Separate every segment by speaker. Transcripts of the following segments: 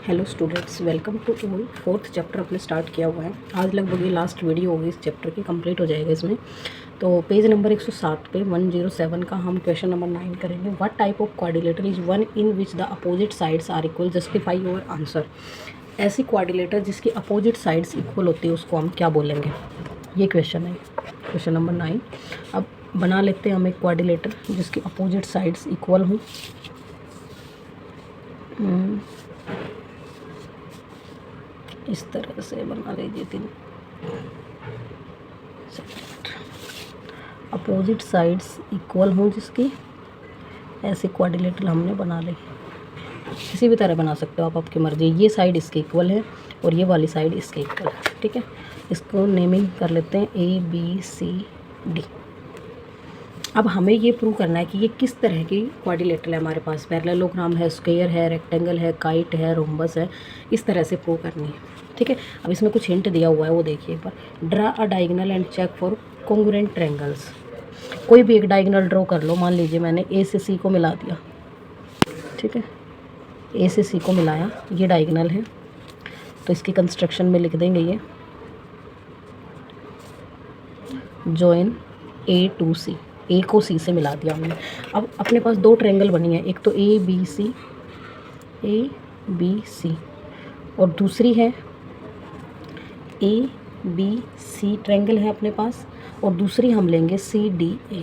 Speaker 1: Hello students, welcome to all. Fourth chapter अपने start किया हुआ है। आज लगभग ये लास्ट वीडियो होगी इस चैप्टर की, कंप्लीट हो जाएगा इसमें। तो पेज नंबर 107 पे 107 का हम क्वेश्चन नंबर 9 करेंगे। What type of quadrilateral is one in which the opposite sides are equal, justify your answer. ऐसी क्वाड्रिलेटर जिसकी अपोजिट साइड्स इक्वल होती है उसको हम क्या बोलेंगे, ये क्वेश्चन है, क्वेश्चन नंबर 9। अब बना लेते हैं हम एक क्वाड्रिलेटर जिसकी अपोजिट साइड्स इक्वल हों। इस तरह से बना लीजिए। तीन अपोजिट साइड्स इक्वल हों जिसकी, ऐसे क्वाड्रिलेटर हमने बना ली। किसी भी तरह बना सकते हो आप, आपकी मर्जी। ये साइड इसके इक्वल है और ये वाली साइड इसके इक्वल है, ठीक है। इसको नेमिंग कर लेते हैं ABCD। अब हमें ये प्रूव करना है कि ये किस तरह की क्वाड्रिलेटरल है हमारे पास। पैरेललोग्राम है, स्क्वायर है, रेक्टेंगल है, काइट है, रोम्बस है। इस तरह से प्रूव करनी है, ठीक है। अब इसमें कुछ हिंट दिया हुआ है, वो देखिए। पर draw a diagonal and check for congruent triangles. कोई भी एक डायगोनल ड्रॉ कर लो। मान लीजिए मैंने A से C को मिला दिया, ठीक है। A से C को मिलाया, ये डायगोनल है, तो इसकी कंस्ट्रक्शन में लिख देंगे ये join A to C। A को C से मिला दिया हमने। अब अपने पास दो ट्रायंगल बनी है, एक तो ABC और दूसरी है ABC ट्रायंगल है अपने पास, और दूसरी हम लेंगे CDA,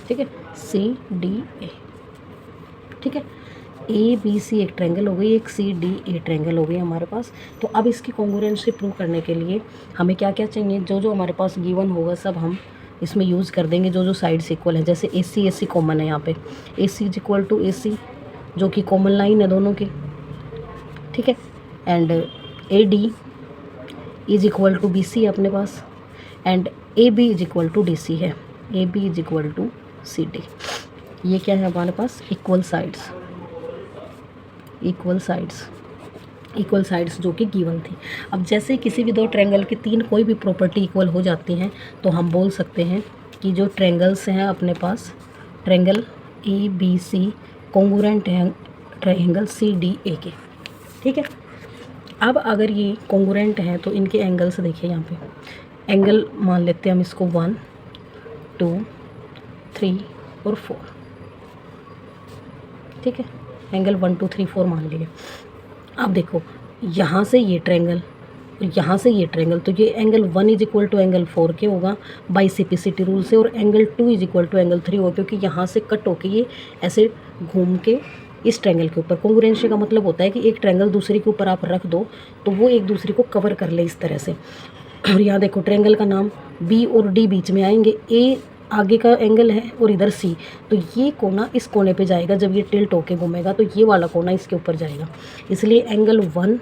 Speaker 1: ठीक है। CDA, ठीक है। ABC एक ट्रायंगल हो गई, एक CDA ट्रायंगल हो गई हमारे पास। तो अब इसकी कॉन्ग्रुएंसी प्रूव करने के लिए हमें क्या क्या चाहिए, जो जो हमारे पास गिवन होगा सब हम इसमें यूज़ कर देंगे। जो जो साइड्स इक्वल है, जैसे AC कॉमन है यहाँ पे, AC is equal to AC जो कि कॉमन लाइन है दोनों की, ठीक है। And AD is equal to BC अपने पास, and AB is equal to DC है, AB is equal to CD। ये क्या है हमारे पास, इक्वल साइड्स जो कि गिवन थी। अब जैसे किसी भी दो ट्रायंगल की तीन कोई भी प्रॉपर्टी इक्वल हो जाती हैं तो हम बोल सकते हैं कि जो ट्रायंगल्स हैं अपने पास, ट्रायंगल ABC कॉन्ग्रुएंट हैं ट्रायंगल CDA के, ठीक है। अब अगर ये कॉन्ग्रुएंट हैं तो इनके एंगल्स देखिए। यहाँ पे एंगल मान लेते हैं हम इसको 1 2 3 और 4, ठीक है। एंगल 1 2 3 4 मान लिए। अब देखो, यहाँ से ये ट्रायंगल और यहाँ से ये ट्रायंगल, तो ये angle 1 is equal to angle 4 के होगा बाई CPCT रूल से, और angle 2 is equal to angle 3 होगा, क्योंकि यहाँ से कट होके ये ऐसे घूम के इस ट्रायंगल के ऊपर। कॉन्ग्रुएंसी का मतलब होता है कि एक ट्रायंगल दूसरे के ऊपर आप रख दो तो वो एक दूसरे को कवर कर ले इस तरह से। और यहाँ देखो, ट्रायंगल का नाम B और D बीच में आएंगे, A आगे का एंगल है और इधर C, तो ये कोना इस कोने पे जाएगा। जब ये टिल्ट होके घूमेगा तो ये वाला कोना इसके ऊपर जाएगा। इसलिए angle 1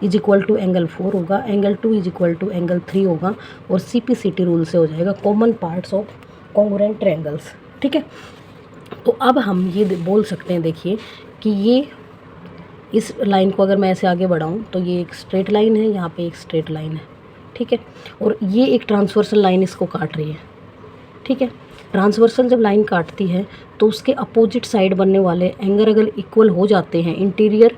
Speaker 1: is equal to angle 4 होगा, angle 2 is equal to angle 3 होगा, और CPCT रूल से हो जाएगा common parts of congruent triangles, ठीक है। तो अब हम ये बोल सकते हैं, देखिए कि ये इस लाइन को अगर मैं ऐसे आगे बढ़ाऊँ तो ये एक स्ट्रेट लाइन है, यहाँ पे एक स्ट्रेट लाइन है, ठीक है। और ये एक ट्रांसवर्सल लाइन इसको काट रही है, ठीक है। ट्रांसवर्सल जब लाइन काटती है तो उसके अपोजिट साइड बनने वाले एंगल अगर इक्वल हो जाते हैं, इंटीरियर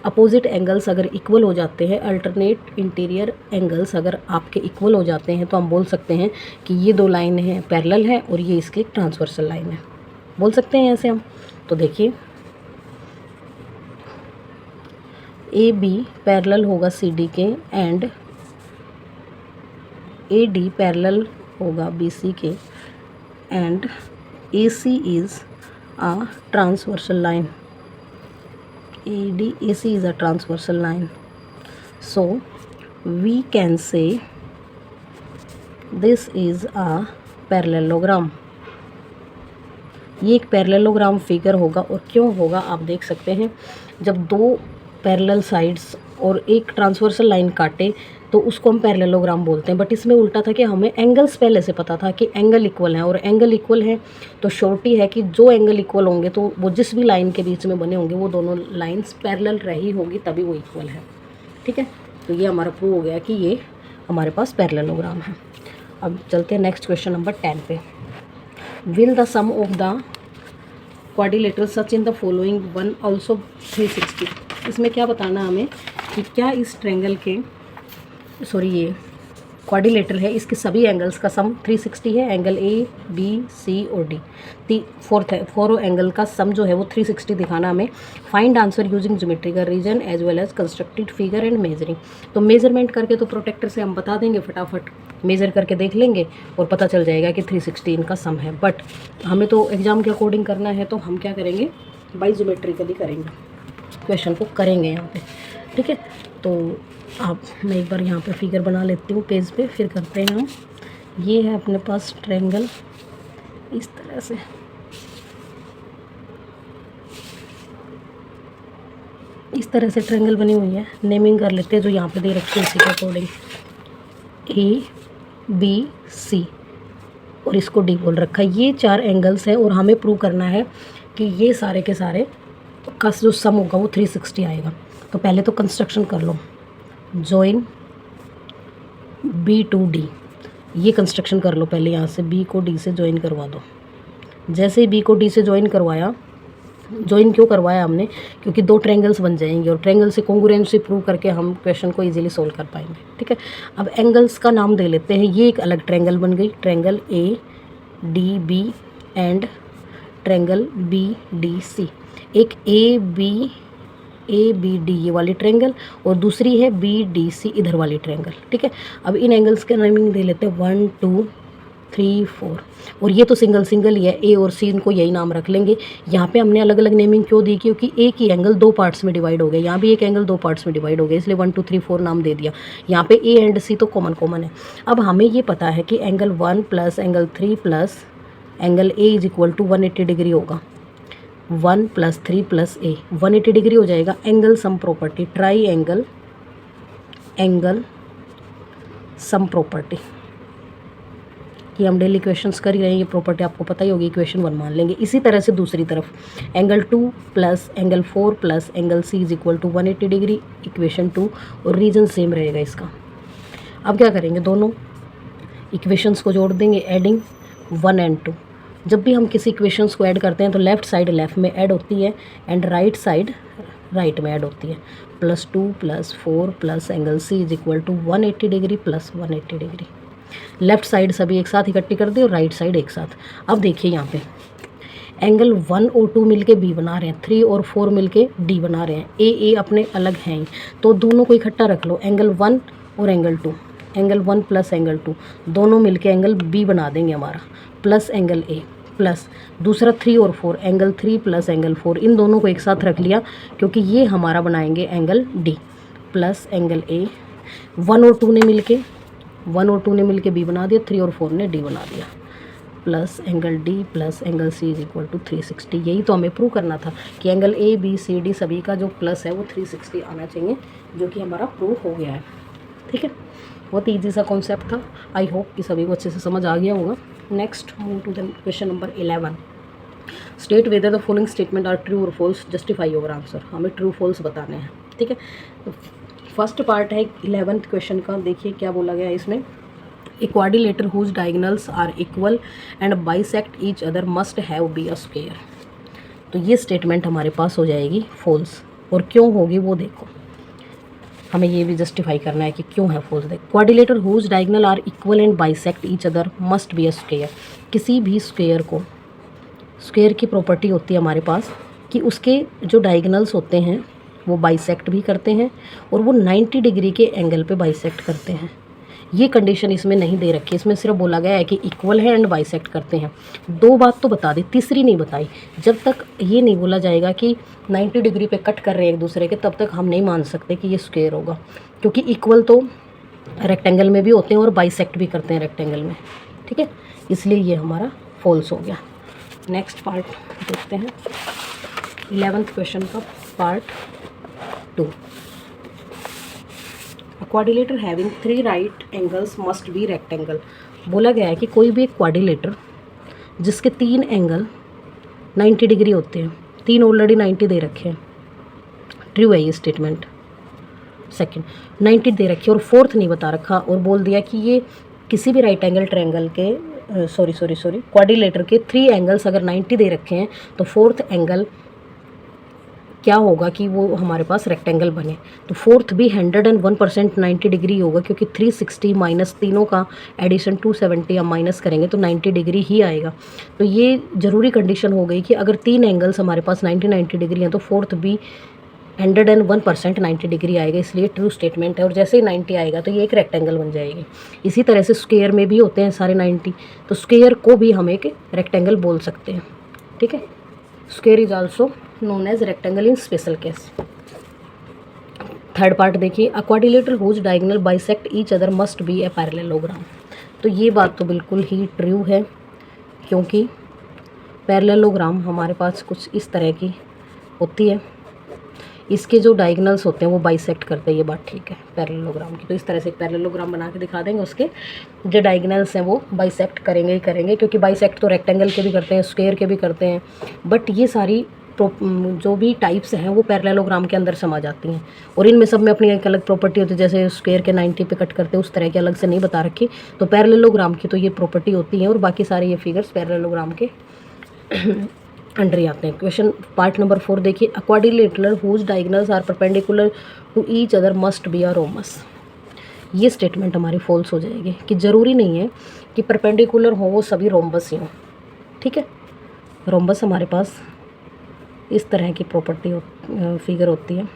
Speaker 1: अपोजिट एंगल्स अगर इक्वल हो जाते हैं, अल्टरनेट इंटीरियर एंगल्स अगर आपके इक्वल हो जाते हैं, तो हम बोल सकते हैं कि ये दो लाइन हैं पैरेलल है और ये इसकी ट्रांसवर्सल लाइन है, बोल सकते हैं ऐसे हम। तो देखिए, AB पैरेलल होगा CD के, एंड AD पैरेलल होगा BC के, and AC is a transversal line. AC is a transversal line. So we can say this is a parallelogram. ये एक पैरेललोग्राम फिगर होगा। और क्यों होगा आप देख सकते हैं, जब दो पैरेलल साइड्स और एक ट्रांसवर्सल लाइन काटे तो उसको हम पैरेललोग्राम बोलते हैं। बट इसमें उल्टा था कि हमें एंगल्स पहले से पता था कि एंगल इक्वल हैं, और एंगल इक्वल है तो श्योरिटी है कि जो एंगल इक्वल होंगे तो वो जिस भी लाइन के बीच में बने होंगे वो दोनों लाइंस पैरेलल रही होगी, तभी वो इक्वल है, ठीक है। तो ये हमारा प्रूव हो गया कि ये हमारे पास पैरेललोग्राम है। अब चलते हैं नेक्स्ट क्वेश्चन नंबर 10 पे। Will the sum of the quadrilateral such in the following one also 360। इसमें क्या बताना हमें कि क्या इस ट्रायंगल के ये क्वाड्रिलेटरल है, इसके सभी एंगल्स का सम 360 है। एंगल ए बी सी और डी फोर एंगल का सम जो है वो 360 दिखाना हमें। Find answer using geometrical reason as well as constructed figure and measuring. तो मेजरमेंट करके तो प्रोटेक्टर से हम बता देंगे, फटाफट मेज़र करके देख लेंगे और पता चल जाएगा कि 360 इनका सम है। बट हमें तो एग्ज़ाम के अकॉर्डिंग करना है, तो हम क्या करेंगे, बाई ज्योमेट्रिकली करेंगे, क्वेश्चन को करेंगे यहाँ पे, ठीक है। तो मैं एक बार यहाँ पे फिगर बना लेती हूँ पेज पे, फिर करते हैं हम। ये है अपने पास ट्रायंगल, इस तरह से ट्रायंगल बनी हुई है। नेमिंग कर लेते हैं जो यहाँ पे दे रखी है उसी के अकॉर्डिंग, ए बी सी और इसको डी बोल रखा है। ये 4 एंगल्स हैं और हमें प्रूव करना है कि ये सारे के सारे का जो सम होगा वो 360 आएगा। तो पहले तो कंस्ट्रक्शन कर लो, जॉइन बी टू डी, ये कंस्ट्रक्शन कर लो पहले। यहाँ से बी को डी से ज्वाइन करवा दो। जैसे ही बी को डी से ज्वाइन करवाया, ज्वाइन क्यों करवाया हमने, क्योंकि 2 ट्रायंगल्स बन जाएंगे और ट्रायंगल से कॉन्ग्रुएंसी प्रूव करके हम क्वेश्चन को इजीली सोल्व कर पाएंगे, ठीक है। अब एंगल्स का नाम दे लेते हैं। ये एक अलग ट्रायंगल बन गई, triangle A D B and triangle B D C. एक ए बी डी ये वाली ट्रायंगल और दूसरी है बी डी सी इधर वाली ट्रायंगल, ठीक है। अब इन एंगल्स के नेमिंग दे लेते हैं 1 2 3 4 और ये तो सिंगल ही है, ए और सी इनको यही नाम रख लेंगे। यहाँ पे हमने अलग अलग नेमिंग क्यों दी, क्योंकि एक ही एंगल 2 पार्ट्स में डिवाइड हो गया, यहाँ भी एक एंगल 2 पार्ट्स में डिवाइड हो गया, इसलिए 1 2 3 4 नाम दे दिया। यहाँ पे ए एंड सी तो कॉमन है। अब हमें ये पता है कि angle 1 plus angle 3 plus angle A is equal to 180 degree होगा। 1 + 3 + ए 180 डिग्री हो जाएगा। Angle sum property, try angle sum property, ये हम डेली क्वेश्चंस कर ही रहे हैं, ये प्रॉपर्टी आपको पता ही होगी, इक्वेशन 1 मान लेंगे। इसी तरह से दूसरी तरफ angle 2 + angle 4 + angle C is equal to 180 degree, equation 2 और रीजन सेम रहेगा इसका। अब क्या करेंगे, दोनों इक्वेशंस को जोड़ देंगे, एडिंग 1 and 2। जब भी हम किसी इक्वेशंस को ऐड करते हैं तो लेफ़्ट साइड लेफ़्ट में ऐड होती है एंड राइट साइड राइट में ऐड होती है। +2 + 4 + angle C is equal to 180 degree + 180 degree. Left side सभी एक साथ इकट्ठी कर दी और राइट साइड एक साथ। अब देखिए यहाँ पे एंगल 1 और 2 मिलके बी बना रहे हैं, 3 और 4 मिलके डी बना रहे हैं। ए अपने अलग हैं, तो दोनों को इकट्ठा रख लो, एंगल 1 और एंगल 2, एंगल 1 + एंगल 2 दोनों मिलके एंगल बी बना देंगे हमारा, प्लस एंगल ए प्लस दूसरा 3 और 4, एंगल 3 + एंगल 4, इन दोनों को एक साथ रख लिया क्योंकि ये हमारा बनाएंगे एंगल डी, प्लस एंगल ए। 1 और 2 ने मिलके बी बना दिया, 3 और 4 ने डी बना दिया, plus angle D plus angle C is equal to 360। यही तो हमें प्रूव करना था कि angle A B C D सभी का जो प्लस है वो 360 आना चाहिए, जो कि हमारा प्रूव हो गया है, ठीक है। बहुत ईजी सा कॉन्सेप्ट था, आई होप कि सभी को अच्छे से समझ आ गया होगा। Next move to the question number 11। State whether the following statement are true और फॉल्स, जस्टिफाई योर आंसर। हमें ट्रू फॉल्स बताने हैं, ठीक है। फर्स्ट पार्ट है 11th क्वेश्चन का, देखिए क्या बोला गया है इसमें। A quadrilateral whose diagonals are equal and bisect each other must have be a square. तो ये स्टेटमेंट हमारे पास हो जाएगी फॉल्स, और क्यों होगी वो देखो, हमें ये भी जस्टिफाई करना है कि क्यों है फॉल्स। देख, quadrilateral whose diagonal are equal and bisect each other must be a square. किसी भी स्क्वायर को, स्क्वायर की प्रॉपर्टी होती है हमारे पास कि उसके जो डायगोनल्स होते हैं वो बाइसेक्ट भी करते हैं और वो 90 डिग्री के एंगल पे बाइसेक्ट करते हैं। ये कंडीशन इसमें नहीं दे रखी, इसमें सिर्फ बोला गया है कि इक्वल है एंड बाइसेक्ट करते हैं। 2 बात तो बता दी, तीसरी नहीं बताई। जब तक ये नहीं बोला जाएगा कि 90 डिग्री पे कट कर रहे हैं एक दूसरे के, तब तक हम नहीं मान सकते कि ये स्क्वायर होगा, क्योंकि इक्वल तो रेक्टेंगल में भी होते हैं और बाइसेक्ट भी करते हैं रेक्टेंगल में, ठीक है। इसलिए ये हमारा फॉल्स हो गया। नेक्स्ट पार्ट देखते हैं, 11th क्वेश्चन का part 2। Quadrilateral having 3 right angles must be rectangle. बोला गया है कि कोई भी एक क्वाड्रिलेटर जिसके 3 एंगल 90 डिग्री होते हैं, 3 ऑलरेडी 90 दे रखे हैं, ट्रू है ये स्टेटमेंट। सेकंड 90 दे रखी है और 4th नहीं बता रखा और बोल दिया कि ये किसी भी राइट एंगल ट्रायंगल के क्वाड्रिलेटर के 3 एंगल्स अगर 90 दे रखे हैं तो फोर्थ एंगल क्या होगा कि वो हमारे पास रेक्टेंगल बने। तो फोर्थ भी 101% 90 डिग्री होगा, क्योंकि 360 माइनस तीनों का एडिशन 270 हम माइनस करेंगे तो 90 डिग्री ही आएगा। तो ये ज़रूरी कंडीशन हो गई कि अगर 3 एंगल्स हमारे पास 90 डिग्री हैं तो फोर्थ भी 101% 90 डिग्री आएगा, इसलिए ट्रू स्टेटमेंट है। और जैसे ही 90 आएगा तो ये एक रेक्टेंगल बन जाएगी। इसी तरह से स्क्वायर में भी होते हैं सारे 90, तो स्क्वायर को भी हम एक रेक्टेंगल बोल सकते हैं। ठीक है, square is also known as rectangle in special case. Third part देखिए, a quadrilateral whose diagonal bisect each other must be a parallelogram. तो ये बात तो बिल्कुल ही ट्रू है, क्योंकि पैरेललोग्राम हमारे पास कुछ इस तरह की होती है, इसके जो डायगोनल्स होते हैं वो बाइसेक्ट करते हैं, ये बात ठीक है पैरेललोग्राम की। तो इस तरह से एक पैरेललोग्राम बना के दिखा देंगे, उसके जो डायगोनल्स हैं वो बाइसेक्ट करेंगे ही करेंगे, क्योंकि बाइसेक्ट तो रेक्टेंगल के भी करते हैं, स्क्वायर के भी करते हैं, बट ये सारी जो भी टाइप्स हैं वो पैरेललोग्राम के अंदर समा जाती हैं। और इनमें सब में अपनी एक अलग प्रॉपर्टी होती है, जैसे स्क्वायर के 90 पे कट करते हैं उस तरह के अलग से नहीं बता रखी। तो पैरेललोग्राम की तो ये प्रॉपर्टी होती है, और बाकी सारे ये फिगर्स पैरेललोग्राम के अंडर ही आते हैं। क्वेश्चन पार्ट नंबर 4 देखिए, a quadrilateral whose diagonals are perpendicular to each other must be a rhombus. ये स्टेटमेंट हमारी फॉल्स हो जाएगी कि ज़रूरी नहीं है कि परपेंडिकुलर हो वो सभी रोम्बस ही हों। ठीक है, रोम्बस हमारे पास इस तरह की प्रॉपर्टी फिगर होती है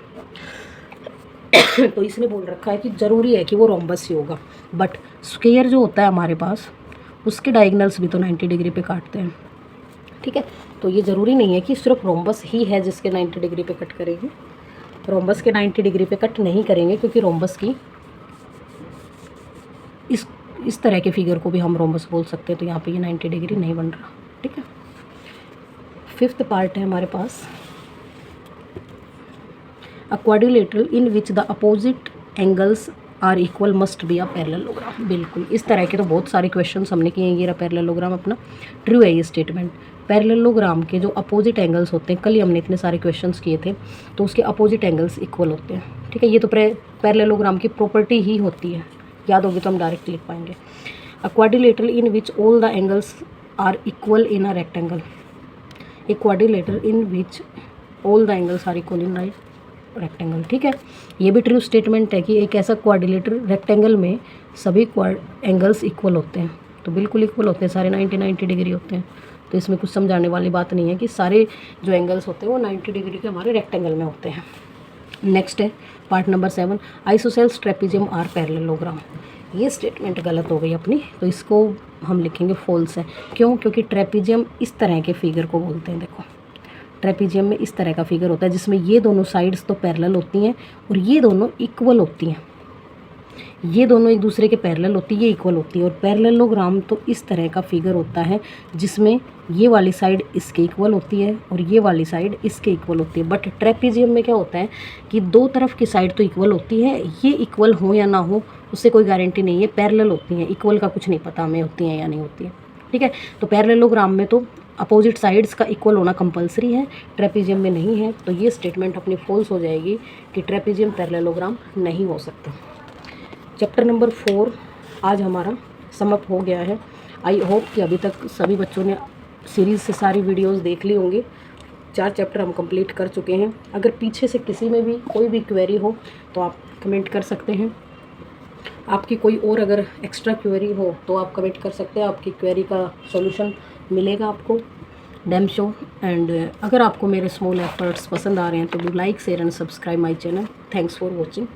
Speaker 1: तो इसने बोल रखा है कि ज़रूरी है कि वो रोम्बस ही होगा, बट स्क्वायर जो होता है हमारे पास उसके डायगोनल्स भी तो 90 डिग्री पे काटते हैं। ठीक है, तो ये ज़रूरी नहीं है कि सिर्फ रोम्बस ही है जिसके 90 डिग्री पे कट करेंगे। रोम्बस के 90 डिग्री पे कट नहीं करेंगे, क्योंकि रोम्बस की इस तरह के फिगर को भी हम रोम्बस बोल सकते हैं। तो यहाँ पे ये 90 डिग्री नहीं बन रहा। ठीक है, फिफ्थ पार्ट है हमारे पास, a quadrilateral in which the opposite angles are equal must be a parallelogram. बिल्कुल इस तरह के तो बहुत सारे क्वेश्चन हमने किए हैं। ये रहा पैरेललोग्राम अपना, ट्रू है ये स्टेटमेंट। पैरेललोग्राम के जो अपोजिट एंगल्स होते हैं, कल ही हमने इतने सारे क्वेश्चंस किए थे, तो उसके अपोजिट एंगल्स इक्वल होते हैं। ठीक है, ये तो पैरेललोग्राम की प्रॉपर्टी ही होती है, याद होगी तो हम डायरेक्ट लिख पाएंगे। A quadrilateral in which all the angles are equal in a rectangle. A quadrilateral in which all the angles are equal in rectangle. ठीक है, ये भी ट्रू स्टेटमेंट है कि एक ऐसा क्वाड्रिलेटर रेक्टेंगल में सभी एंगल्स इक्वल होते हैं। तो बिल्कुल इक्वल होते हैं, सारे 90 डिग्री होते हैं। तो इसमें कुछ समझाने वाली बात नहीं है कि सारे जो एंगल्स होते हैं वो 90 डिग्री के हमारे रेक्टेंगल में होते हैं। नेक्स्ट है part number 7, isosceles trapezium are parallelogram. ये स्टेटमेंट गलत हो गई अपनी, तो इसको हम लिखेंगे फॉल्स है। क्यों? क्योंकि ट्रेपेजियम इस तरह के फिगर को बोलते हैं। देखो, ट्रेपेजियम में इस तरह का फिगर होता है जिसमें ये दोनों साइड्स तो पैरेलल होती हैं और ये दोनों इक्वल होती हैं। ये दोनों एक दूसरे के पैरेलल होती है, ये इक्वल होती है। और पैरेललोग्राम तो इस तरह का फिगर होता है जिसमें ये वाली साइड इसके इक्वल होती है और ये वाली साइड इसके इक्वल होती है। बट ट्रेपेजियम में क्या होता है कि दो तरफ की साइड तो इक्वल होती है, ये इक्वल हो या ना हो उससे कोई गारंटी नहीं है, पैरेलल होती हैं। इक्वल का कुछ नहीं पता हमें होती हैं या नहीं होती है। ठीक है, तो पैरेललोग्राम में तो अपोजिट साइड्स का इक्वल होना कंपलसरी है, ट्रेपेजियम में नहीं है। तो ये स्टेटमेंट अपनी फॉल्स हो जाएगी कि ट्रेपेजियम पैरेललोग्राम नहीं हो सकता। चैप्टर नंबर 4 आज हमारा समाप्त हो गया है। आई होप कि अभी तक सभी बच्चों ने सीरीज़ से सारी वीडियोस देख ली होंगी। 4 चैप्टर हम कंप्लीट कर चुके हैं। अगर पीछे से किसी में भी कोई भी क्वेरी हो तो आप कमेंट कर सकते हैं। आपकी कोई और अगर एक्स्ट्रा क्वेरी हो तो आप कमेंट कर सकते हैं, आपकी क्वेरी का सॉल्यूशन मिलेगा आपको डैम शो। एंड अगर आपको मेरे स्मॉल एफर्ट्स पसंद आ रहे हैं तो do like share and subscribe my channel. Thanks for watching.